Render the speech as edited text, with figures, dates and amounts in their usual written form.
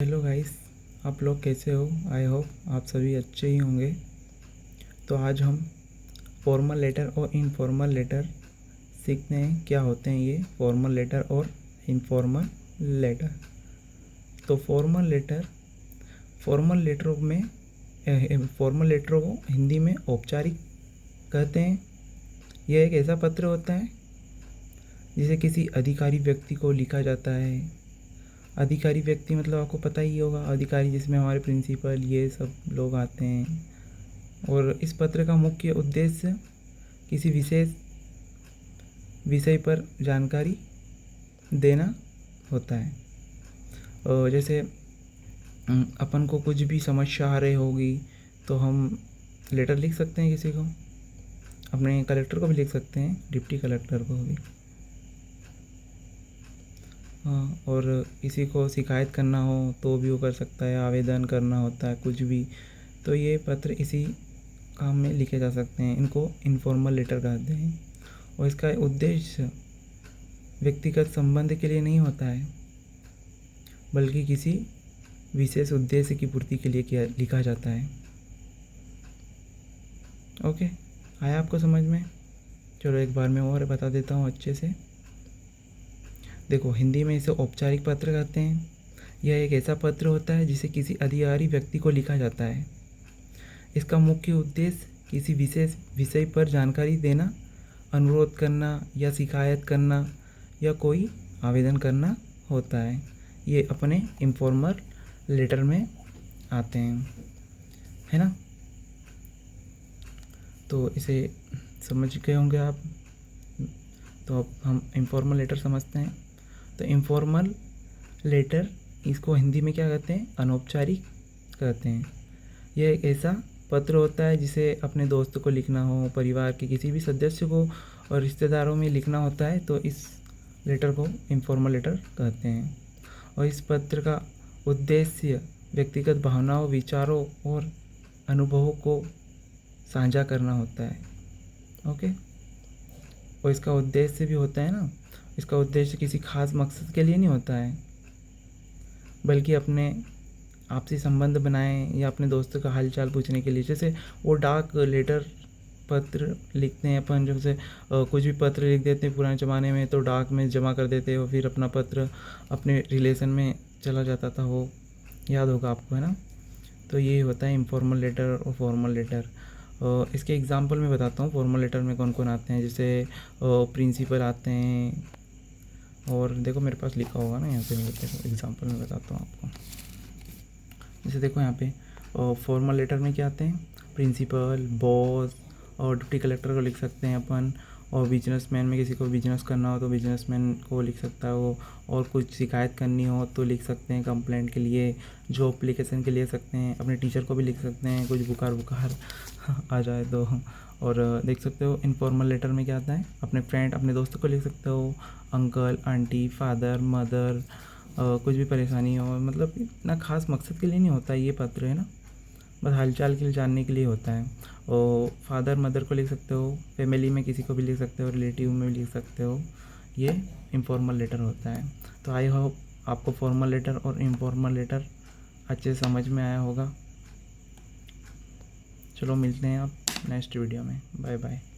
Hello guys, आप लोग कैसे हो। आई होप आप सभी अच्छे ही होंगे। तो आज हम फॉर्मल लेटर और इनफॉर्मल लेटर सीखते हैं। क्या होते हैं ये फॉर्मल लेटर और इनफॉर्मल लेटर। तो फॉर्मल लेटरों को हिंदी में औपचारिक कहते हैं। यह एक ऐसा पत्र होता है जिसे किसी अधिकारी व्यक्ति को लिखा जाता है। अधिकारी व्यक्ति मतलब आपको पता ही होगा, अधिकारी जिसमें हमारे प्रिंसिपल ये सब लोग आते हैं। और इस पत्र का मुख्य उद्देश्य किसी विशेष विषय पर जानकारी देना होता है। और जैसे अपन को कुछ भी समस्या आ रही होगी तो हम लेटर लिख सकते हैं किसी को, अपने कलेक्टर को भी लिख सकते हैं, डिप्टी कलेक्टर को भी। हाँ, और किसी को शिकायत करना हो तो भी वो कर सकता है, आवेदन करना होता है कुछ भी, तो ये पत्र इसी काम में लिखे जा सकते हैं। इनको इनफॉर्मल लेटर कहते हैं। और इसका उद्देश्य व्यक्तिगत संबंध के लिए नहीं होता है, बल्कि किसी विशेष उद्देश्य की पूर्ति के लिए लिखा जाता है। ओके, आया आपको समझ में। चलो एक बार मैं और बता देता हूँ अच्छे से। देखो, हिंदी में इसे औपचारिक पत्र कहते हैं। यह एक ऐसा पत्र होता है जिसे किसी अधिकारी व्यक्ति को लिखा जाता है। इसका मुख्य उद्देश्य किसी विशेष विषय पर जानकारी देना, अनुरोध करना या शिकायत करना या कोई आवेदन करना होता है। ये अपने इनफॉर्मल लेटर में आते हैं, है ना। तो इसे समझ गए होंगे आप। तो अब हम इनफॉर्मल लेटर समझते हैं। तो इनफॉर्मल लेटर, इसको हिंदी में क्या कहते हैं, अनौपचारिक कहते हैं। यह एक ऐसा पत्र होता है जिसे अपने दोस्त को लिखना हो, परिवार के किसी भी सदस्य को और रिश्तेदारों में लिखना होता है, तो इस लेटर को इनफॉर्मल लेटर कहते हैं। और इस पत्र का उद्देश्य व्यक्तिगत भावनाओं, विचारों और अनुभवों को साझा करना होता है। ओके, और इसका उद्देश्य भी होता है ना, इसका उद्देश्य किसी खास मकसद के लिए नहीं होता है, बल्कि अपने आपसी संबंध बनाएं या अपने दोस्तों का हालचाल पूछने के लिए। जैसे वो डाक लेटर पत्र लिखते हैं अपन, जैसे कुछ भी पत्र लिख देते हैं पुराने ज़माने में, तो डाक में जमा कर देते हैं और फिर अपना पत्र अपने रिलेशन में चला जाता था, वो याद होगा आपको, है ना। तो ये होता है इनफॉर्मल लेटर और फॉर्मल लेटर। इसके एग्जांपल मैं बताता हूँ फॉर्मल लेटर में कौन कौन आते हैं। जैसे प्रिंसिपल आते हैं, और देखो मेरे पास लिखा होगा ना यहाँ पे, मैं देखो एग्जांपल में बताता हूँ आपको। जैसे देखो यहाँ पे फॉर्मल लेटर में क्या आते हैं, प्रिंसिपल, बॉस और डिप्टी कलेक्टर को लिख सकते हैं अपन। और बिजनेसमैन में किसी को बिजनेस करना हो तो बिजनेसमैन को लिख सकता है वो। और कुछ शिकायत करनी हो तो लिख सकते हैं कंप्लेंट के लिए, जॉब एप्लीकेशन के लिए सकते हैं, अपने टीचर को भी लिख सकते हैं, कुछ बुखार आ जाए तो। और देख सकते हो इनफॉर्मल लेटर में क्या आता है, अपने फ्रेंड, अपने दोस्तों को लिख सकते हो, अंकल, आंटी, फादर, मदर। कुछ भी परेशानी हो, मतलब इतना खास मकसद के लिए नहीं होता है ये पत्र, है ना, बस हालचाल के लिए जानने के लिए होता है। और फादर मदर को लिख सकते हो, फैमिली में किसी को भी लिख सकते हो, रिलेटिव में भी लिख सकते हो। ये इनफॉर्मल लेटर होता है। तो आई होप आपको फॉर्मल लेटर और इनफॉर्मल लेटर अच्छे से समझ में आया होगा। चलो मिलते हैं आप नेक्स्ट वीडियो में। Bye bye.